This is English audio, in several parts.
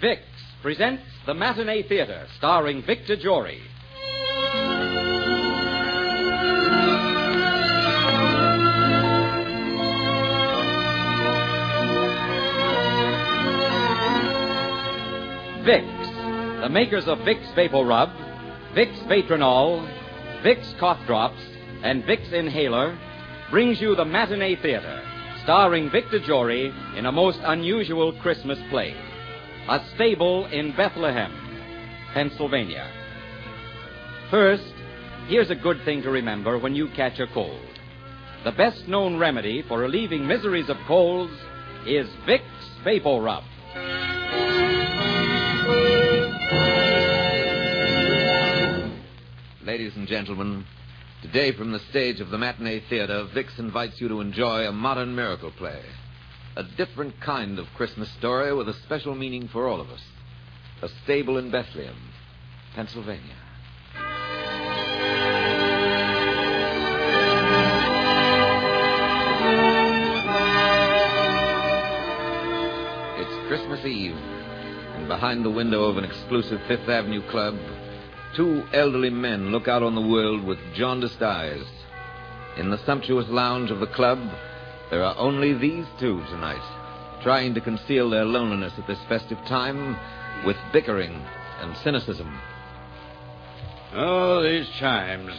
Vicks presents the Matinee Theater, starring Victor Jory. Vicks, the makers of Vicks Vapor Rub, Vicks Vatronol, Vicks Cough Drops, and Vicks Inhaler, brings you the Matinee Theater, starring Victor Jory in a most unusual Christmas play. A Stable in Bethlehem, Pennsylvania. First, here's a good thing to remember when you catch a cold. The best-known remedy for relieving miseries of colds is Vicks Vapor Rub. Ladies and gentlemen, today from the stage of the Matinee Theater, Vicks invites you to enjoy a modern miracle play. A different kind of Christmas story with a special meaning for all of us. A Stable in Bethlehem, Pennsylvania. It's Christmas Eve, and behind the window of an exclusive Fifth Avenue club, two elderly men look out on the world with jaundiced eyes. In the sumptuous lounge of the club, there are only these two tonight, trying to conceal their loneliness at this festive time with bickering and cynicism. Oh, these chimes.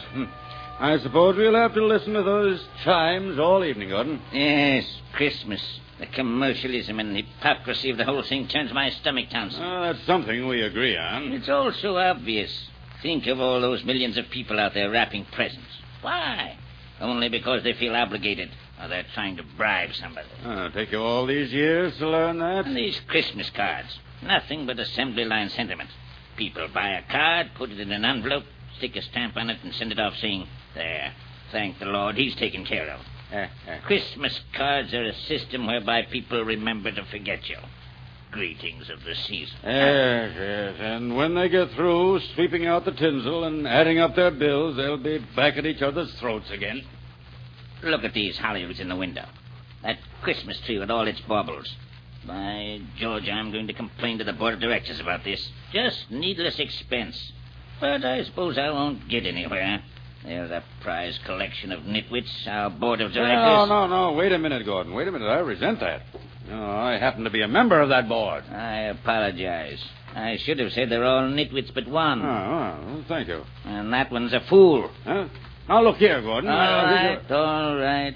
I suppose we'll have to listen to those chimes all evening, Gordon. Yes, Christmas. The commercialism and hypocrisy of the whole thing turns my stomach, Townsend. Oh, that's something we agree on. It's all so obvious. Think of all those millions of people out there wrapping presents. Why? Only because they feel obligated, or they're trying to bribe somebody. Take you all these years to learn that? And these Christmas cards. Nothing but assembly line sentiment. People buy a card, put it in an envelope, stick a stamp on it, and send it off saying, "There, thank the Lord, he's taken care of." Christmas cards are a system whereby people remember to forget you. Greetings of the season. Yes. And when they get through sweeping out the tinsel and adding up their bills, they'll be back at each other's throats again. Look at these hollyhocks in the window. That Christmas tree with all its baubles. By George, I'm going to complain to the board of directors about this. Just needless expense. But I suppose I won't get anywhere. There's a prize collection of nitwits, our board of directors. No. Wait a minute, Gordon. Wait a minute. I resent that. I happen to be a member of that board. I apologize. I should have said they're all nitwits but one. Well, thank you. And that one's a fool. Huh? Now, look here, Gordon. All right.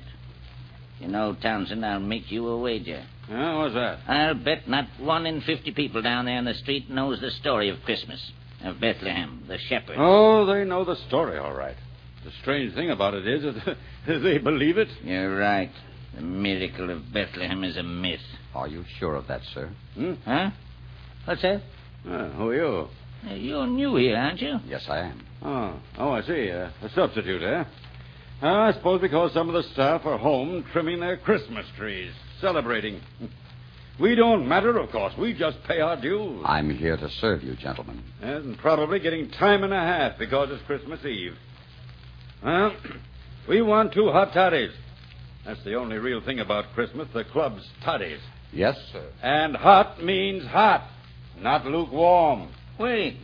You know, Townsend, I'll make you a wager. What's that? I'll bet not 1 in 50 people down there in the street knows the story of Christmas, of Bethlehem, the shepherds. Oh, they know the story, all right. The strange thing about it is that they believe it. You're right. The miracle of Bethlehem is a myth. Are you sure of that, sir? Huh? What's that? Who are you? You're new here, aren't you? Yes, I am. Oh, I see. A substitute, eh? I suppose because some of the staff are home trimming their Christmas trees, celebrating. We don't matter, of course. We just pay our dues. I'm here to serve you, gentlemen. And probably getting time and a half because it's Christmas Eve. Well, we want 2 hot toddies. That's the only real thing about Christmas, the club's toddies. Yes, sir. And hot means hot, not lukewarm. Wait.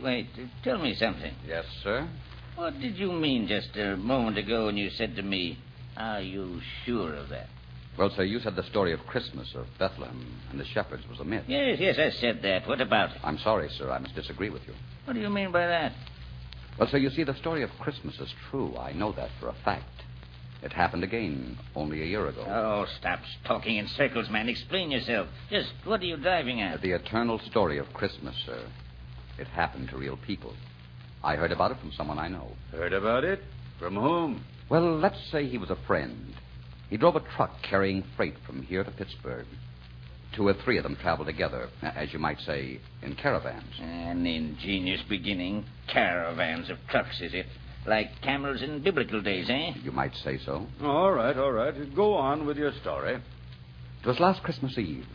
Tell me something. Yes, sir. What did you mean just a moment ago when you said to me, "Are you sure of that?" Well, sir, you said the story of Christmas, of Bethlehem, and the shepherds was a myth. Yes, I said that. What about it? I'm sorry, sir. I must disagree with you. What do you mean by that? Well, sir, you see, the story of Christmas is true. I know that for a fact. It happened again only a year ago. Oh, stop talking in circles, man. Explain yourself. Just what are you driving at? The eternal story of Christmas, sir. It happened to real people. I heard about it from someone I know. Heard about it? From whom? Well, let's say he was a friend. He drove a truck carrying freight from here to Pittsburgh. 2 or 3 of them traveled together, as you might say, in caravans. An ingenious beginning. Caravans of trucks, is it? Like camels in biblical days, eh? You might say so. All right. Go on with your story. It was last Christmas Eve,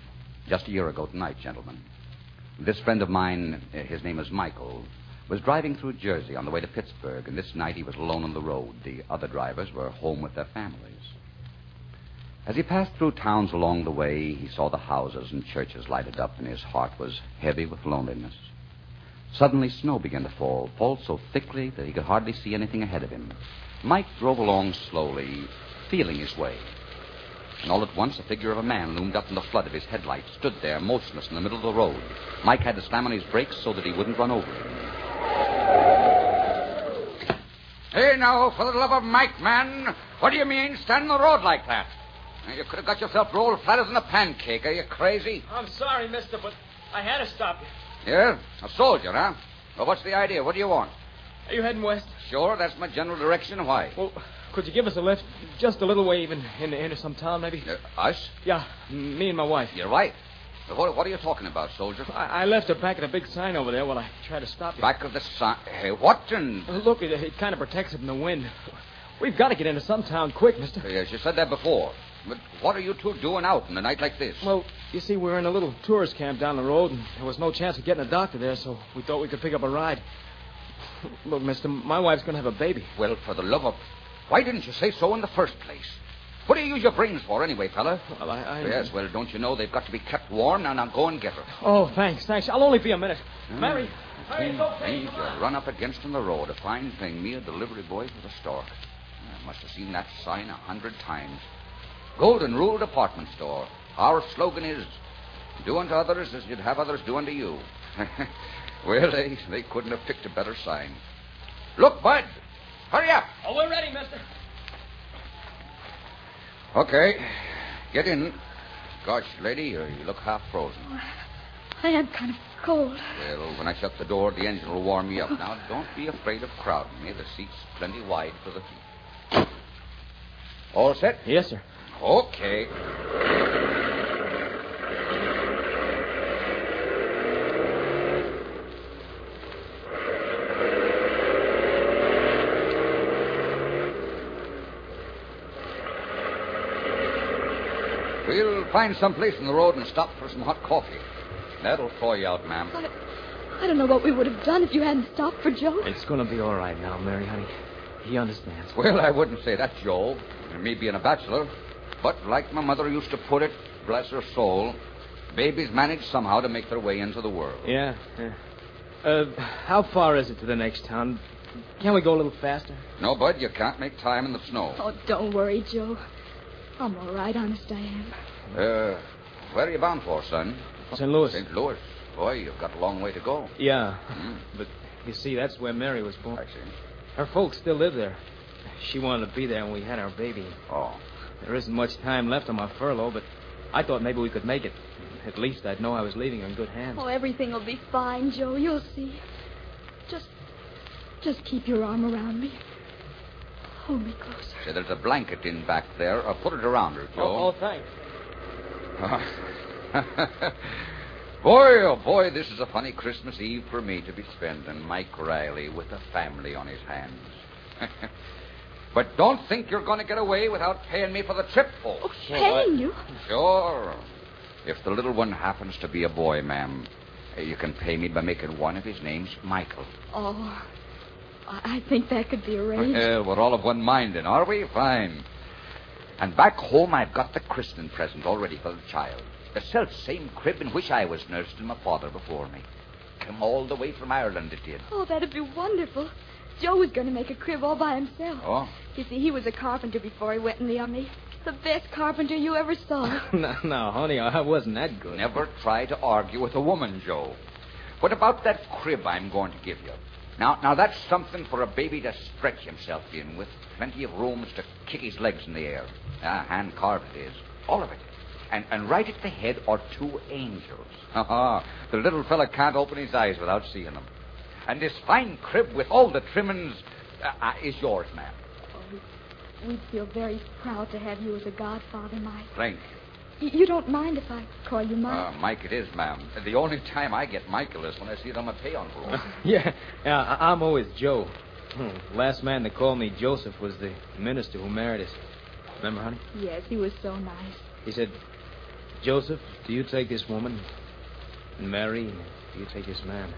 just a year ago tonight, gentlemen. This friend of mine, his name is Michael, was driving through Jersey on the way to Pittsburgh, and this night he was alone on the road. The other drivers were home with their families. As he passed through towns along the way, he saw the houses and churches lighted up, and his heart was heavy with loneliness. Suddenly, snow began to fall so thickly that he could hardly see anything ahead of him. Mike drove along slowly, feeling his way. And all at once, the figure of a man loomed up in the flood of his headlights, stood there, motionless in the middle of the road. Mike had to slam on his brakes so that he wouldn't run over him. Hey, now, for the love of Mike, man, what do you mean, stand in the road like that? You could have got yourself rolled flatter than a pancake. Are you crazy? I'm sorry, mister, but I had to stop you. Yeah? A soldier, huh? Well, what's the idea? What do you want? Are you heading west? Sure, that's my general direction. Why? Well, could you give us a lift? Just a little way even into some town, maybe? Us? Yeah, me and my wife. You're right. What are you talking about, soldier? I left her back at a big sign over there while I tried to stop you. Back of the sign? Hey, what in... Look, it kind of protects it from the wind. We've got to get into some town quick, mister. Yes, you said that before. But what are you two doing out in a night like this? Well, you see, we're in a little tourist camp down the road, and there was no chance of getting a doctor there, so we thought we could pick up a ride. Look, mister, my wife's going to have a baby. Well, for the love of... Why didn't you say so in the first place? What do you use your brains for anyway, fella? Well, I... Yes, well, don't you know they've got to be kept warm? Now go and get her. Oh, thanks. I'll only be a minute. Mary, hurry, it's okay. You run up against on the road. A fine thing. Me, a delivery boy for the store. I must have seen that sign 100 times. Golden Rule Department Store. Our slogan is, do unto others as you'd have others do unto you. Well, they couldn't have picked a better sign. Look, Bud. Hurry up. Oh, we're ready, mister. Okay. Get in. Gosh, lady, you look half frozen. Oh, I am kind of cold. Well, when I shut the door, the engine will warm you up. Now, don't be afraid of crowding me. The seat's plenty wide for the feet. All set? Yes, sir. Okay. We'll find some place in the road and stop for some hot coffee. That'll thaw you out, ma'am. I don't know what we would have done if you hadn't stopped for Joe. It's going to be all right now, Mary, honey. He understands. Well, I wouldn't say that, Joe. Me being a bachelor. But like my mother used to put it, bless her soul, babies manage somehow to make their way into the world. Yeah. How far is it to the next town? Can we go a little faster? No, Bud, you can't make time in the snow. Oh, don't worry, Joe. I'm all right, honest I am. Where are you bound for, son? St. Louis. St. Louis. Boy, you've got a long way to go. Yeah. But, you see, that's where Mary was born. I see. Her folks still live there. She wanted to be there when we had our baby. Oh. There isn't much time left on my furlough, but I thought maybe we could make it. At least I'd know I was leaving in good hands. Oh, everything will be fine, Joe. You'll see. Just keep your arm around me. Hold me closer. Say, there's a blanket in back there. Put it around her, Joe. Oh, thanks. Boy, this is a funny Christmas Eve for me to be spending Mike Riley with a family on his hands. But don't think you're going to get away without paying me for the trip, folks. Oh, paying you? Sure. If the little one happens to be a boy, ma'am, you can pay me by making one of his names Michael. Oh, I think that could be arranged. Well, we're all of one mind, then, are we? Fine. And back home, I've got the christening present all ready for the child. The self-same crib in which I was nursed and my father before me. Come all the way from Ireland, it did. Oh, that'd be wonderful. Joe was going to make a crib all by himself. Oh? You see, he was a carpenter before he went in the Army. The best carpenter you ever saw. No, honey, I wasn't that good. Never try to argue with a woman, Joe. What about that crib I'm going to give you? Now that's something for a baby to stretch himself in with. Plenty of rooms to kick his legs in the air. Hand-carved it is. All of it. And right at the head are 2 angels. The little fella can't open his eyes without seeing them. And this fine crib with all the trimmings is yours, ma'am. Oh, we'd feel very proud to have you as a godfather, Mike. Thank you. You don't mind if I call you Mike? Mike it is, ma'am. The only time I get Michael is when I see it on my pay envelope. Yeah, I'm always Joe. Last man to call me Joseph was the minister who married us. Remember, honey? Yes, he was so nice. He said, Joseph, do you take this woman? And Mary, do you take this man?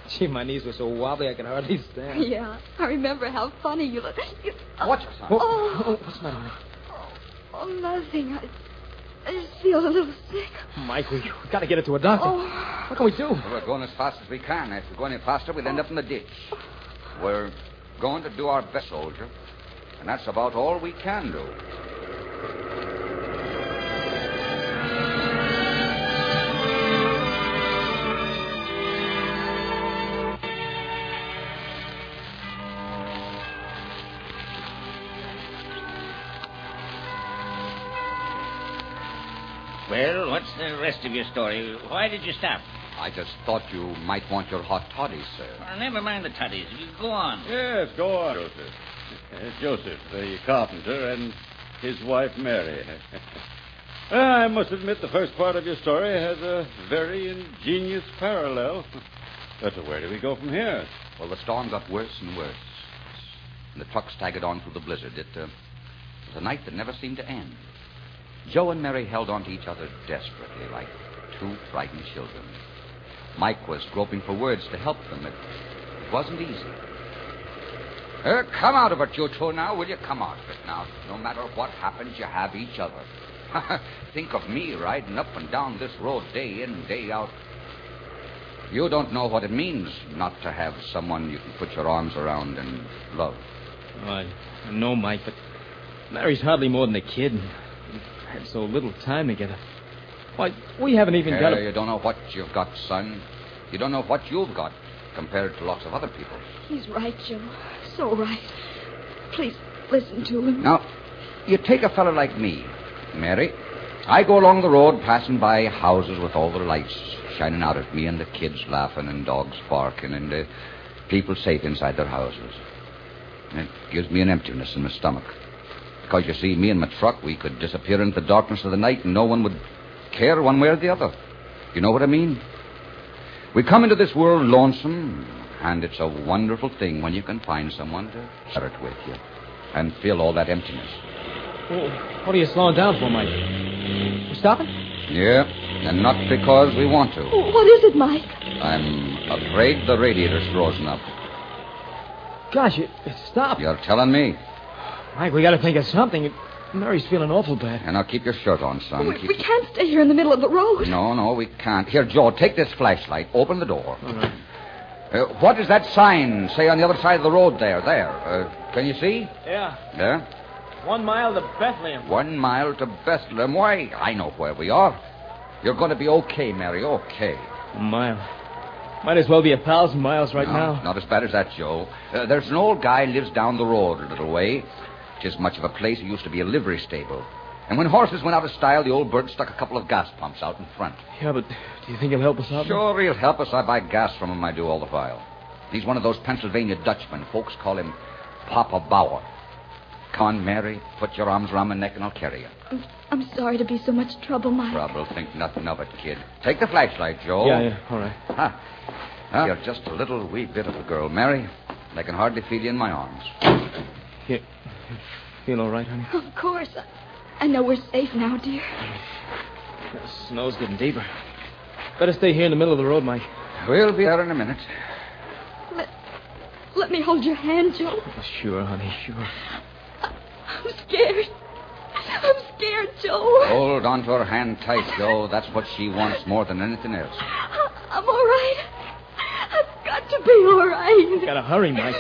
Gee, my knees were so wobbly I could hardly stand. Yeah, I remember how funny you look. Watch yourself. Oh, what's the matter, honey? Oh, nothing. I just feel a little sick. Mike, we got to get her to a doctor. Oh. What can we do? Well, we're going as fast as we can. If we go any faster, we'll end up in the ditch. We're going to do our best, soldier. And that's about all we can do. Well, what's the rest of your story? Why did you stop? I just thought you might want your hot toddies, sir. Well, never mind the toddies. You go on. Yes, go on, Joseph. Joseph, the carpenter, and his wife, Mary. I must admit the first part of your story has a very ingenious parallel. But where do we go from here? Well, the storm got worse and worse. And the truck staggered on through the blizzard. It was a night that never seemed to end. Joe and Mary held on to each other desperately, like two frightened children. Mike was groping for words to help them. It wasn't easy. Come out of it, you two, now, will you? Come out of it now. No matter what happens, you have each other. Think of me riding up and down this road day in, day out. You don't know what it means not to have someone you can put your arms around and love. Oh, I know, Mike, but Mary's hardly more than a kid. We've had so little time together. Why, we haven't even got You don't know what you've got, son. You don't know what you've got compared to lots of other people. He's right, Joe. So right. Please, listen to him. Now, you take a fellow like me, Mary. I go along the road passing by houses with all their lights shining out at me and the kids laughing and dogs barking and people safe inside their houses. And it gives me an emptiness in my stomach. Because, you see, me and my truck, we could disappear into the darkness of the night and no one would care one way or the other. You know what I mean? We come into this world lonesome, and it's a wonderful thing when you can find someone to share it with you and fill all that emptiness. Well, what are you slowing down for, Mike? You stopping? Yeah, and not because we want to. What is it, Mike? I'm afraid the radiator's frozen up. Gosh, it stopped. You're telling me. Mike, we got to think of something. Mary's feeling awful bad. And now keep your shirt on, son. We can't stay here in the middle of the road. No, we can't. Here, Joe, take this flashlight. Open the door. All right. What does that sign say on the other side of the road there? There. Can you see? Yeah. There? 1 mile to Bethlehem. 1 mile to Bethlehem. Why, I know where we are. You're going to be okay, Mary, okay. 1 mile. Might as well be 1,000 miles right now. Not as bad as that, Joe. There's an old guy lives down the road a little way. Just much of a place. It used to be a livery stable. And when horses went out of style, the old bird stuck a couple of gas pumps out in front. Yeah, but do you think he'll help us out? Sure, he'll help us. I buy gas from him, I do all the while. He's one of those Pennsylvania Dutchmen. Folks call him Papa Bauer. Come on, Mary. Put your arms around my neck and I'll carry you. I'm sorry to be so much trouble, Mike. Trouble? Think nothing of it, kid. Take the flashlight, Joe. Yeah, all right. Huh? You're just a little wee bit of a girl, Mary. I can hardly feel you in my arms. You feel all right, honey? Of course. I know we're safe now, dear. The snow's getting deeper. Better stay here in the middle of the road, Mike. We'll be there in a minute. Let me hold your hand, Joe. Oh, sure, honey, sure. I'm scared. I'm scared, Joe. Hold on to her hand tight, Joe. That's what she wants more than anything else. I'm all right. I've got to be all right. You gotta hurry, Mike.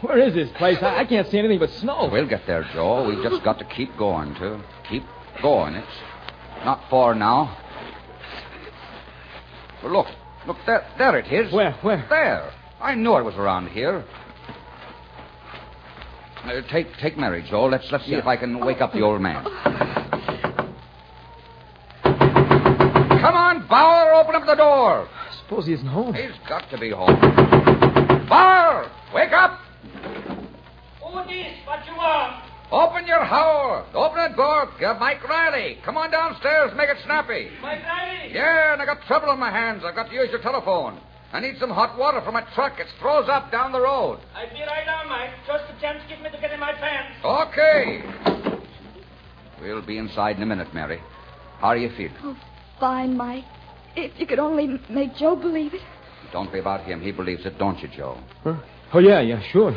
Where is this place? I can't see anything but snow. We'll get there, Joe. We've just got to keep going, too. Keep going. It's not far now. Well, look, there it is. Where? There. I knew it was around here. Take Mary, Joe. Let's see if I can wake up the old man. Come on, Bauer, open up the door. I suppose he isn't home. He's got to be home. Bauer, wake up. Who is what you want? Open your howl. Open the door. Mike Riley. Come on downstairs. Make it snappy. Mike Riley? Yeah, and I got trouble on my hands. I've got to use your telephone. I need some hot water for my truck. It's froze up down the road. I'll be right down, Mike. Just a chance give me to get in my pants. Okay. We'll be inside in a minute, Mary. How do you feel? Oh, fine, Mike. If you could only make Joe believe it. Don't be about him. He believes it, don't you, Joe? Huh? Oh, yeah, sure.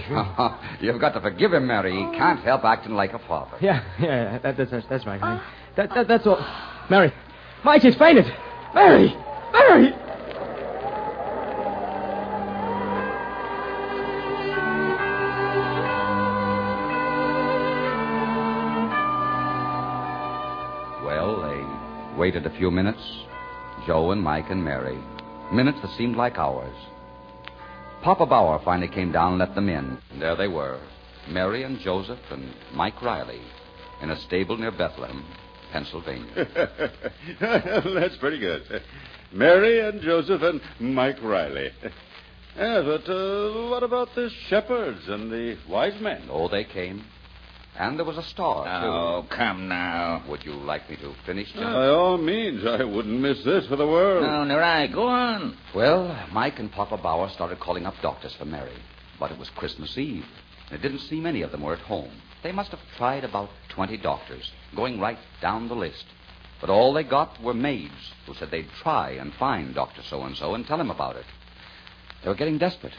You've got to forgive him, Mary. He can't help acting like a father. Yeah, that's right, honey. That's all. Mary. Mike, he's fainted. Mary! Well, they waited a few minutes. Joe and Mike and Mary. Minutes that seemed like hours. Papa Bauer finally came down and let them in. And there they were, Mary and Joseph and Mike Riley, in a stable near Bethlehem, Pennsylvania. That's pretty good. Mary and Joseph and Mike Riley. Yeah, but what about the shepherds and the wise men? Oh, they came. And there was a star, too. Oh, come now. Would you like me to finish, John? By all means, I wouldn't miss this for the world. No, Nerai, go on. Well, Mike and Papa Bauer started calling up doctors for Mary. But it was Christmas Eve. And it didn't seem any of them were at home. They must have tried about 20 doctors, going right down the list. But all they got were maids who said they'd try and find Dr. So-and-so and tell him about it. They were getting desperate.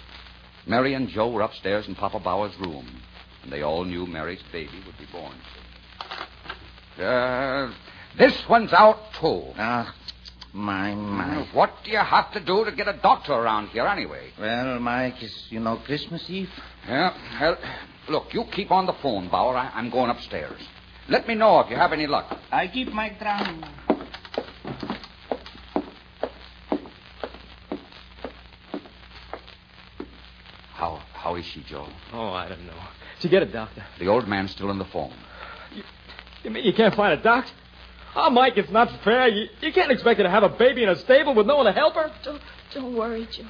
Mary and Joe were upstairs in Papa Bauer's room. And they all knew Mary's baby would be born soon. This one's out, too. My. What do you have to do to get a doctor around here, anyway? Well, Mike, it's, Christmas Eve. Yeah, well, look, you keep on the phone, Bauer. I'm going upstairs. Let me know if you have any luck. I keep Mike down. How is she, Joe? Oh, I don't know. Did you get a doctor? The old man's still on the phone. You mean you can't find a doctor? Oh, Mike, it's not fair. You can't expect her to have a baby in a stable with no one to help her. Don't worry, Joe.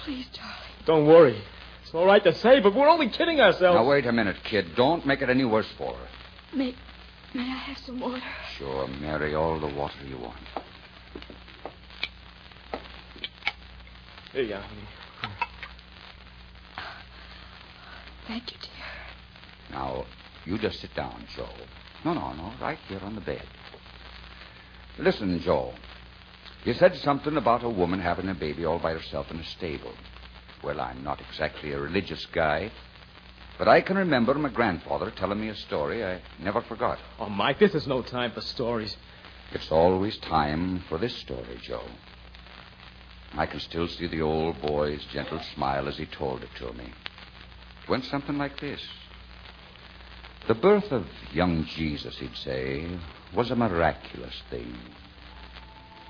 Please, darling. Don't worry. It's all right to say, but we're only kidding ourselves. Now, wait a minute, kid. Don't make it any worse for her. May I have some water? Sure, Mary, all the water you want. Here you are. Thank you, dear. Now, you just sit down, Joe. No, right here on the bed. Listen, Joe. You said something about a woman having a baby all by herself in a stable. Well, I'm not exactly a religious guy, but I can remember my grandfather telling me a story I never forgot. Oh, Mike, this is no time for stories. It's always time for this story, Joe. I can still see the old boy's gentle smile as he told it to me. It went something like this. The birth of young Jesus, he'd say, was a miraculous thing.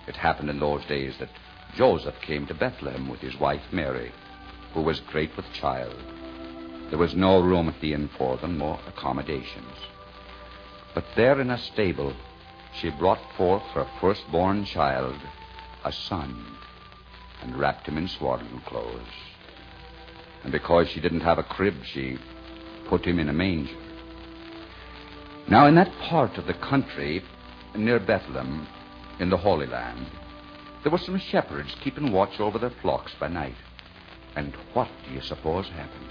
It happened in those days that Joseph came to Bethlehem with his wife Mary, who was great with child. There was no room at the inn for them, nor accommodations. But there in a stable, she brought forth her firstborn child, a son, and wrapped him in swaddling clothes. And because she didn't have a crib, she put him in a manger. Now, in that part of the country near Bethlehem, in the Holy Land, there were some shepherds keeping watch over their flocks by night. And what do you suppose happened?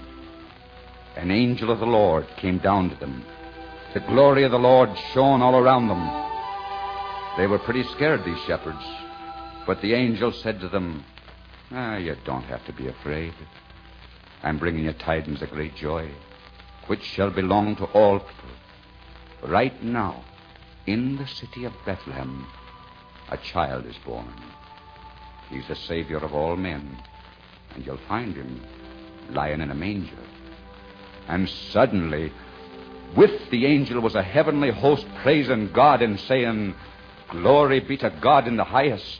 An angel of the Lord came down to them. The glory of the Lord shone all around them. They were pretty scared, these shepherds. But the angel said to them, you don't have to be afraid. I'm bringing you tidings of great joy, which shall belong to all people. Right now, in the city of Bethlehem, a child is born. He's the Savior of all men, and you'll find him lying in a manger. And suddenly, with the angel was a heavenly host praising God and saying, Glory be to God in the highest,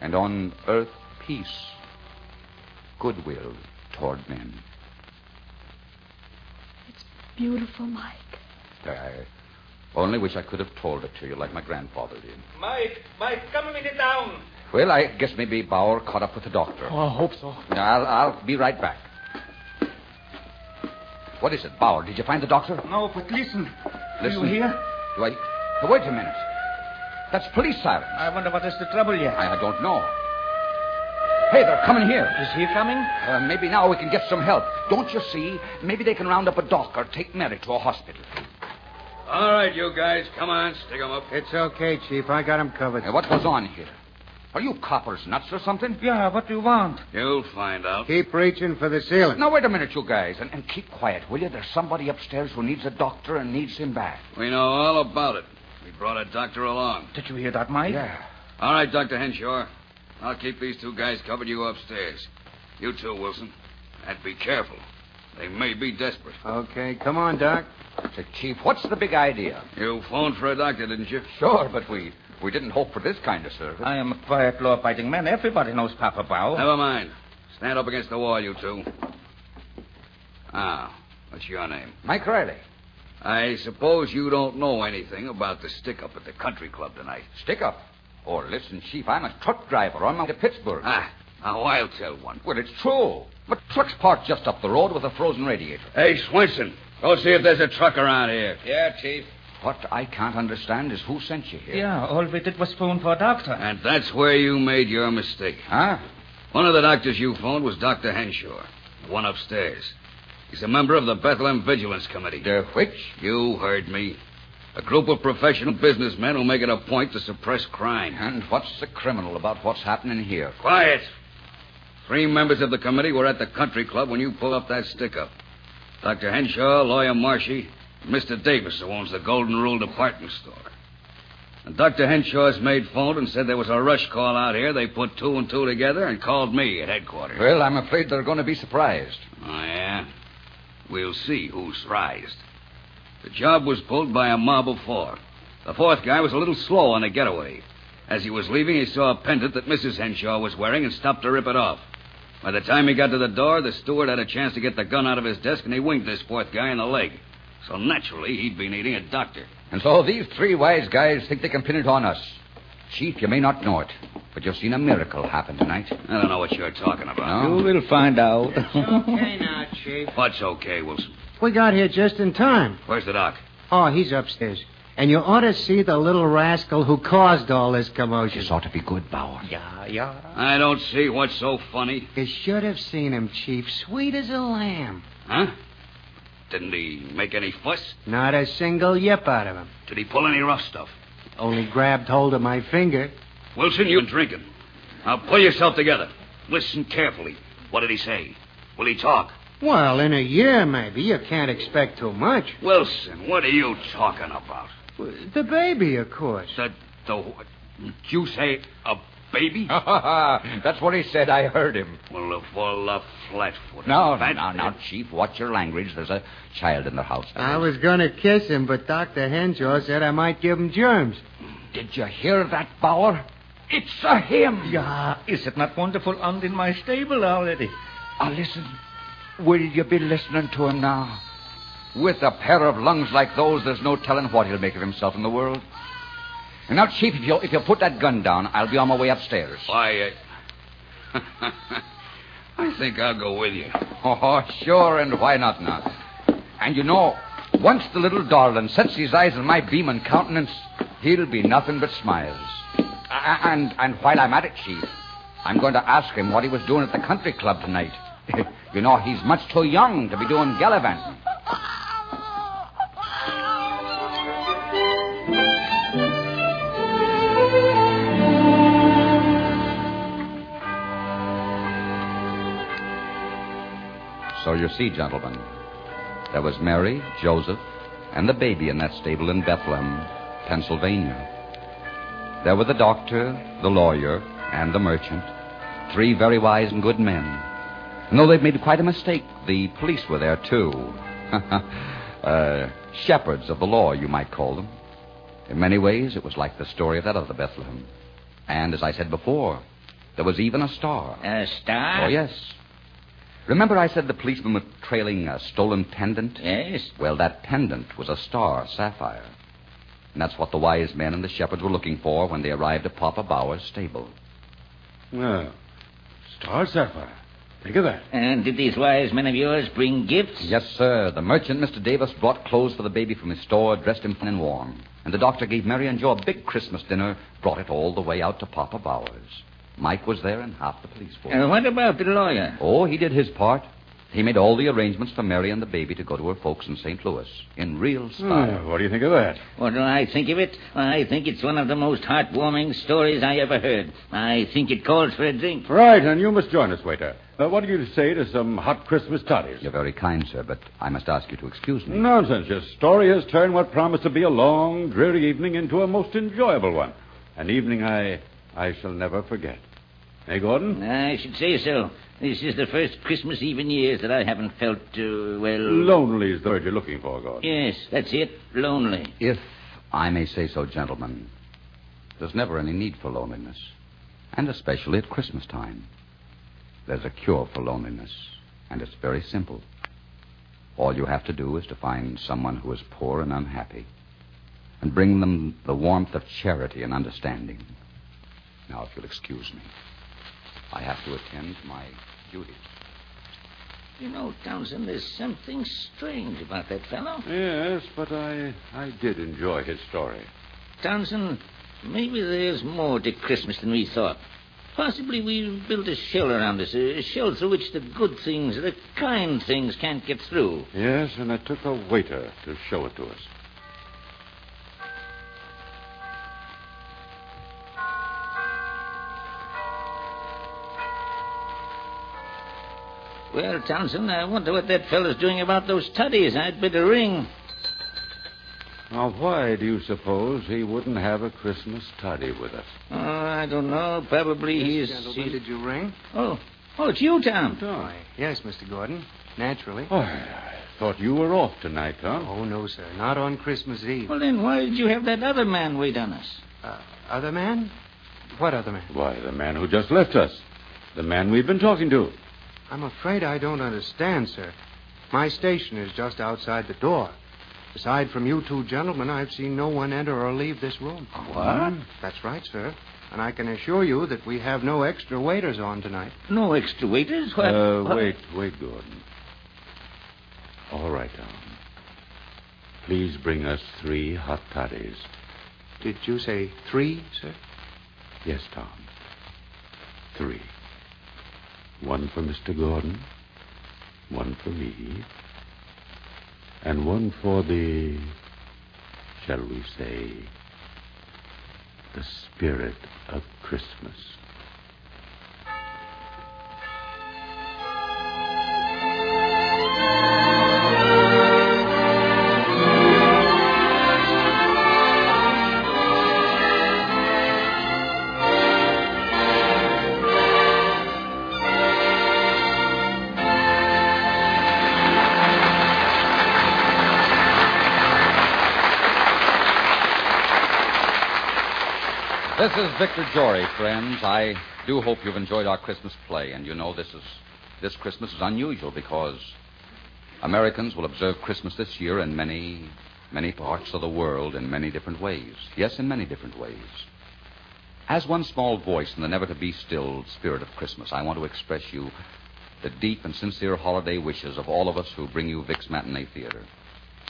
and on earth peace, goodwill toward men. It's beautiful, Mike. I only wish I could have told it to you like my grandfather did. Mike, come and sit down. Well, I guess maybe Bauer caught up with the doctor. Oh, I hope so. I'll be right back. What is it, Bauer? Did you find the doctor? No, but listen. Listen? Do you hear? Do I... Now, wait a minute. That's police sirens. I wonder what is the trouble yet. I don't know. Hey, they're coming here. Is he coming? Maybe now we can get some help. Don't you see? Maybe they can round up a doc or take Mary to a hospital. All right, you guys, come on, stick 'em up. It's okay, Chief. I got him covered. What goes on here? Are you coppers nuts or something? Yeah, what do you want? You'll find out. Keep reaching for the ceiling. Now, wait a minute, you guys, and keep quiet, will you? There's somebody upstairs who needs a doctor and needs him back. We know all about it. We brought a doctor along. Did you hear that, Mike? Yeah. All right, Dr. Henshaw. I'll keep these two guys covered. You upstairs. You too, Wilson. And be careful. They may be desperate. Okay, come on, Doc. Say, Chief, what's the big idea? You phoned for a doctor, didn't you? Sure, but we didn't hope for this kind of service. I am a quiet, law-abiding man. Everybody knows Papa Bow. Never mind. Stand up against the wall, you two. Ah, what's your name? Mike Riley. I suppose you don't know anything about the stick-up at the country club tonight. Stick up. Oh, listen, Chief, I'm a truck driver on my way to Pittsburgh. Ah, now I'll tell one. Well, it's true. But truck's parked just up the road with a frozen radiator. Hey, Swenson, go see if there's a truck around here. Yeah, Chief. What I can't understand is who sent you here. Yeah, all we did was phone for a doctor. And that's where you made your mistake. Huh? One of the doctors you phoned was Dr. Henshaw, one upstairs. He's a member of the Bethlehem Vigilance Committee. The which? You heard me. A group of professional businessmen who make it a point to suppress crime. And what's the criminal about what's happening here? Quiet. 3 members of the committee were at the country club when you pulled up that stick-up. Dr. Henshaw, Lawyer Marshy, and Mr. Davis, who owns the Golden Rule department store. And Dr. Henshaw's maid phoned and said there was a rush call out here. They put 2 and 2 together and called me at headquarters. Well, I'm afraid they're going to be surprised. Oh, yeah? We'll see who's surprised. The job was pulled by a mob of 4. The 4th guy was a little slow on the getaway. As he was leaving, he saw a pendant that Mrs. Henshaw was wearing and stopped to rip it off. By the time he got to the door, the steward had a chance to get the gun out of his desk, and he winged this 4th guy in the leg. So naturally, he'd be needing a doctor. And so these 3 wise guys think they can pin it on us. Chief, you may not know it, but you've seen a miracle happen tonight. I don't know what you're talking about. No? You will find out. It's okay now, Chief. What's okay, Wilson? We got here just in time. Where's the doc? Oh, he's upstairs. And you ought to see the little rascal who caused all this commotion. This ought to be good, Bauer. Yeah. I don't see what's so funny. You should have seen him, Chief. Sweet as a lamb. Huh? Didn't he make any fuss? Not a single yip out of him. Did he pull any rough stuff? Only grabbed hold of my finger. Wilson, you've been drinking. Now pull yourself together. Listen carefully. What did he say? Will he talk? Well, in a year, maybe. You can't expect too much. Wilson, what are you talking about? The baby, of course. Did you say a baby? That's what he said. I heard him. Well, for the flat-foot. Now, Chief, watch your language. There's a child in the house. I was going to kiss him, but Dr. Henshaw said I might give him germs. Did you hear that, Bauer? It's a him. Yeah, is it not wonderful? And in my stable already. Listen. Will you be listening to him now? With a pair of lungs like those, there's no telling what he'll make of himself in the world. And now, Chief, if you'll put that gun down, I'll be on my way upstairs. Why, I think I'll go with you. Oh, sure, and why not now? And you know, once the little darling sets his eyes on my beaming countenance, he'll be nothing but smiles. And while I'm at it, Chief, I'm going to ask him what he was doing at the country club tonight. You know, he's much too young to be doing gallivanting. So you see, gentlemen, there was Mary, Joseph, and the baby in that stable in Bethlehem, Pennsylvania. There were the doctor, the lawyer, and the merchant, 3 very wise and good men. And though they've made quite a mistake, the police were there, too. Shepherds of the law, you might call them. In many ways, it was like the story of that other Bethlehem. And as I said before, there was even a star. A star? Oh, yes. Remember I said the policeman was trailing a stolen pendant? Yes. Well, that pendant was a star sapphire. And that's what the wise men and the shepherds were looking for when they arrived at Papa Bauer's stable. Well, star sapphire. Think of that. And did these wise men of yours bring gifts? Yes, sir. The merchant, Mr. Davis, brought clothes for the baby from his store, dressed him fine and warm. And the doctor gave Mary and Joe a big Christmas dinner, brought it all the way out to Papa Bauer's. Mike was there and half the police force. What about the lawyer? Oh, he did his part. He made all the arrangements for Mary and the baby to go to her folks in St. Louis in real style. What do you think of that? What do I think of it? I think it's one of the most heartwarming stories I ever heard. I think it calls for a drink. Right, and you must join us, waiter. What do you say to some hot Christmas toddies? You're very kind, sir, but I must ask you to excuse me. Nonsense. Your story has turned what promised to be a long, dreary evening into a most enjoyable one. An evening I shall never forget. Hey, Gordon? I should say so. This is the first Christmas Eve in years that I haven't felt, Lonely is the word you're looking for, Gordon. Yes, that's it. Lonely. If I may say so, gentlemen, there's never any need for loneliness, and especially at Christmas time. There's a cure for loneliness, and it's very simple. All you have to do is to find someone who is poor and unhappy, and bring them the warmth of charity and understanding. Now, if you'll excuse me, I have to attend to my duties. You know, Townsend, there's something strange about that fellow. Yes, but I did enjoy his story. Townsend, maybe there's more to Christmas than we thought. Possibly we've built a shell around us, a shell through which the good things, the kind things can't get through. Yes, and it took a waiter to show it to us. Well, Townsend, I wonder what that fellow's doing about those toddies. I'd better ring. Now, why do you suppose he wouldn't have a Christmas toddy with us? Oh, I don't know. Probably Yes, gentlemen, did you ring? Oh, it's you, Tom. Why, yes, Mr. Gordon. Naturally. Oh, I thought you were off tonight, Tom. Oh, no, sir. Not on Christmas Eve. Well, then why did you have that other man wait on us? Other man? What other man? Why, the man who just left us. The man we've been talking to. I'm afraid I don't understand, sir. My station is just outside the door. Aside from you two gentlemen, I've seen no one enter or leave this room. What? That's right, sir. And I can assure you that we have no extra waiters on tonight. No extra waiters? What? Wait, Gordon. All right, Tom. Please bring us 3 hot toddies. Did you say 3, sir? Yes, Tom. 3. 1 for Mr. Gordon, 1 for me, and 1 for the, shall we say, the spirit of Christmas. This is Victor Jory, friends. I do hope you've enjoyed our Christmas play. And you know, this Christmas is unusual because Americans will observe Christmas this year in many, many parts of the world in many different ways. Yes, in many different ways. As one small voice in the never-to-be-stilled spirit of Christmas, I want to express you the deep and sincere holiday wishes of all of us who bring you Vicks Matinee Theater.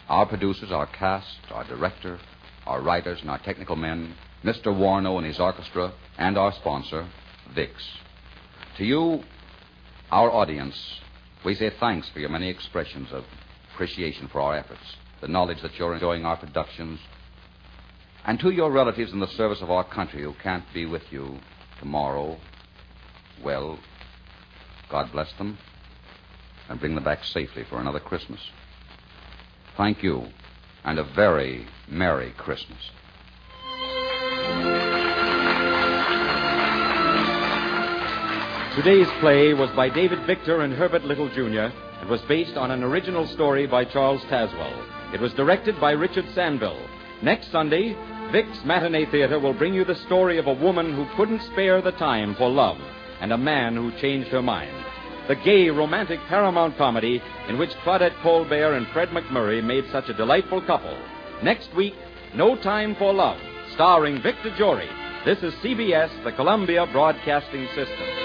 Our producers, our cast, our director, our writers, and our technical men, Mr. Warno and his orchestra, and our sponsor, Vicks. To you, our audience, we say thanks for your many expressions of appreciation for our efforts, the knowledge that you're enjoying our productions, and to your relatives in the service of our country who can't be with you tomorrow, well, God bless them and bring them back safely for another Christmas. Thank you, and a very Merry Christmas. Today's play was by David Victor and Herbert Little, Jr. and was based on an original story by Charles Tazwell. It was directed by Richard Sanville. Next Sunday, Vicks Matinee Theater will bring you the story of a woman who couldn't spare the time for love and a man who changed her mind. The gay, romantic Paramount comedy in which Claudette Colbert and Fred McMurray made such a delightful couple. Next week, No Time for Love, starring Victor Jory. This is CBS, the Columbia Broadcasting System.